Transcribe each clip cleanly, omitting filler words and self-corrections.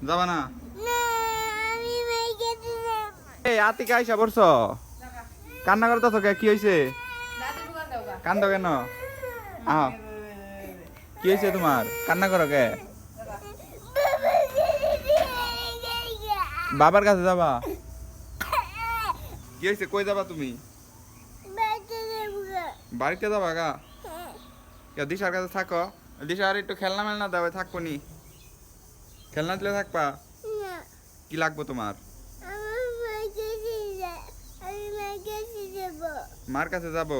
যাবা না? এই আতিকা আইসা পড়ছো, কান্না করতেছো কে? কি হয়েছে? কান্দো কেন? আহ, কি হয়েছে তোমার? কান্না করো কে? বাবার কাছে যাবা? কি হয়েছে? কই যাবা তুমি? বাড়িতে যাবা গা? দিশার কাছে থাকো। দিশা আর একটু খেলনা মেলনা দাও, থাকবো নি? খেলনা দিলে থাকবা? কি লাগবো তোমার? মার কাছে যাবো?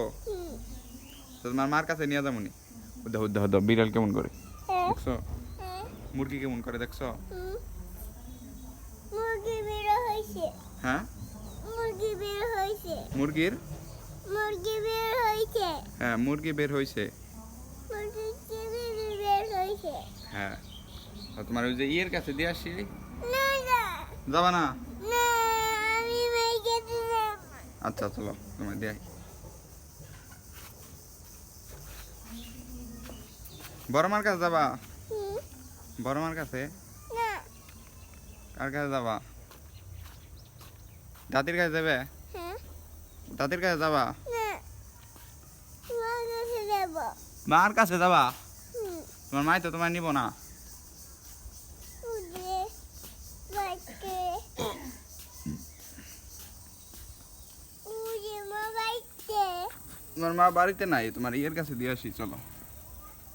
তোমার মার কাছে নিয়ে যাবো নি? দেখো দেখো দেখো বিড়াল কেমন করে, দেখছো? মুরগি কেমন করে দেখছো? হ্যাঁ, মুরগির হ্যাঁ মুরগি বের হয়েছে। হ্যাঁ, তোমার ওই যে ইয়ের কাছে দিয়ে আসি। যাবা না? আচ্ছা চলো তোমার দিয়ে। বড় মার কাছে যাবা? বড় মার কাছে? কার কাছে যাবা? দাদির কাছে যাবে? দাদির কাছে যাবা? মার কাছে যাবা? তোমার মাই তো তোমার নিব না। তোমার মা বাড়িতে নাই, তোমার ইয়ের কাছে দিয়ে আসি চলো।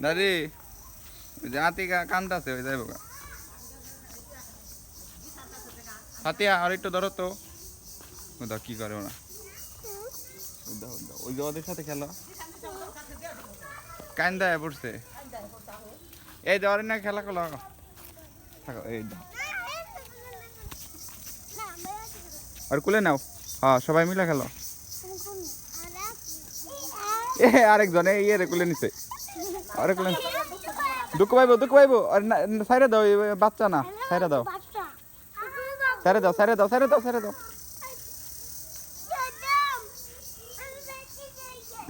দাদি ওই যে আতিকা কান্দাছে, ওই যাইব গা। হাতিয়া আর একটু ধরো তো। দাও কি করে ওরা, ওই যে ওদের সাথে খেলো। কান্দায় পড়ছে, এই দেওয়ার না খেলা করলো থাকো। এই দাও আর কুলে নাও। হ্যাঁ সবাই মিলে খেলো। এ আরেকজন ইয়ে রে কুলে নিছে, আরে কুলে দুঃখ পাইবো আর সাইরে দাও, বাচ্চা না, সাইরে দাও সাইরে দাও সাইরে দাও সাইরে দাও সাইরে দাও।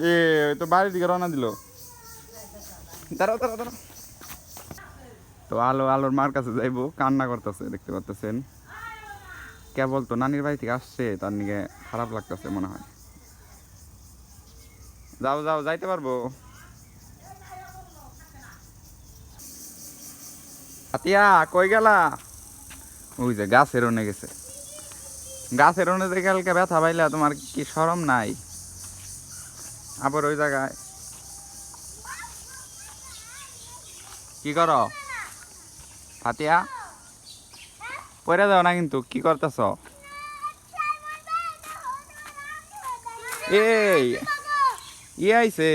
এ তো বাড়ির দিকে রওনা দিল। দাঁড়াও দাঁড়াও দাঁড়াও। তো আলোর মার কাছে যাইবো, কান্না করতেছে দেখতে পাচ্ছেন। কেবল তো নানির বাড়ি থেকে আসছে, তার নিকে খারাপ লাগতেছে মনে হয়। যাও যাও যাইতে পারবো? আতিয়া কই গেলা? ওই যে গাছের ওনে গেছে। গাছের ওনে যে কালকে ব্যথা পাইলা, তোমার কি শরম নাই? আবার ওই জায়গায় কি করো? ফাতিয়া পড়ে যাও না কিন্তু, কি করতেছ? এই ইয়ে আইছে,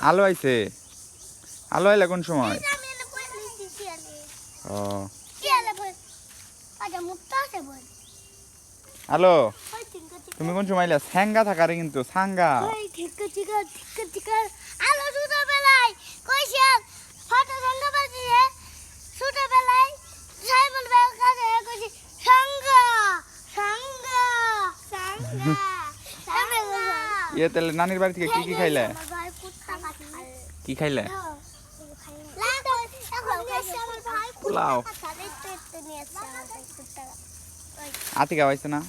আলো আইছে। আলো আইলে কোন সময়? ও হ্যালো, তুমি কোন সময় আইলা? স্যাঙ্গা থাকারে কিন্তু সাঙ্গা। ইয়ে তাহলে নানির বাড়ি থেকে কি কি খাইলে? কি খাইলে? পোলাও। আতিকা পাইছে না?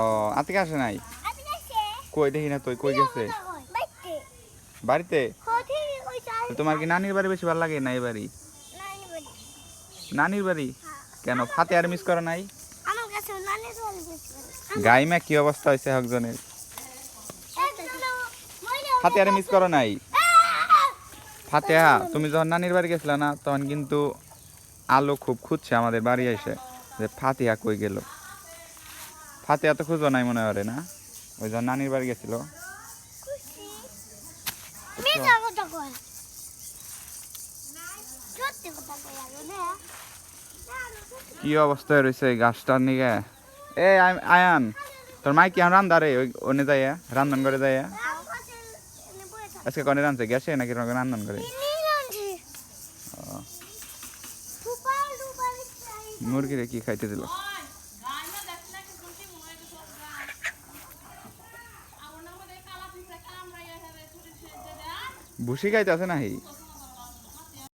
ও আতিকা আসে নাই? কই দেখি না, তুই কই গেছে? বাড়িতে? তোমার কি নানির বাড়ি বেশি ভালো লাগে না এই বাড়ি? নানির বাড়ি কেন? ফাতে আর মিস করো নাই? গাইমা কি অবস্থা হয়েছে একজনের? ফাতে আর মিস করো নাই? ফাতেহা তুমি যখন নানির বাড়ি গেছিল না, তখন কিন্তু আলো খুব খুঁজছে আমাদের বাড়ি এসে যে ফাতিহা কই গেল। ফাতিহা তো খুঁজো নাই মনে হয় না, ওই যখন নানির বাড়ি গেছিল। কি অবস্থায় রয়েছে এই গাছটার নিকে। এ আয়ান, তোর মাই কি রান্দারে ওনে যায়, রান্ধন করে যায়? আজকে কনে রাঁধছে? গ্যাসে নাকি রান্ধন করে? মুরগিরে কি খাইতে দিল? ভুসি খাইতেছে নাহি